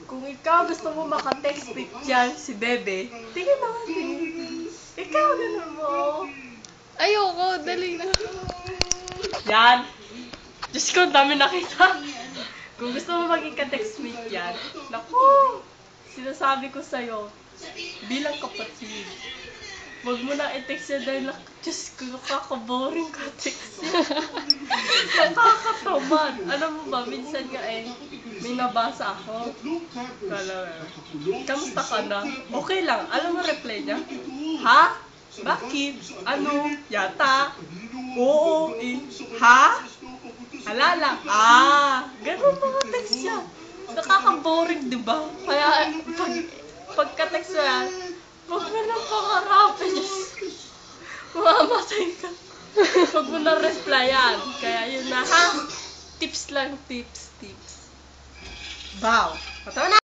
Kung ikaw gusto mo makatext with yan, si Bebe, tingin naman din. Ikaw, ganun mo. Ayoko, dali na. Yan. Diyos ko, dami nakita. Kung gusto mo maging ka-textmate yan, naku, sinasabi ko sa'yo, bilang kapatid, huwag mo na i-text yan dahil, Diyos ko, nakaka-boring ka-text yan. Nakakatamad. Alam mo ba, minsan nga may nabasa ako. Kamusta ka na? Okay lang. Alam mo reply niya? Ha? Bakit? Ano? Yata? Oo. Ha? Halala. Ganun mga text yan. Nakaka-boring, di ba? Kaya, pagka-text mo yan, huwag mo nang pangarapin. Mamamatay ka. Huwag mo na replyan. Kaya yun na, ha? Tips lang, tips. Bow. Patawa na!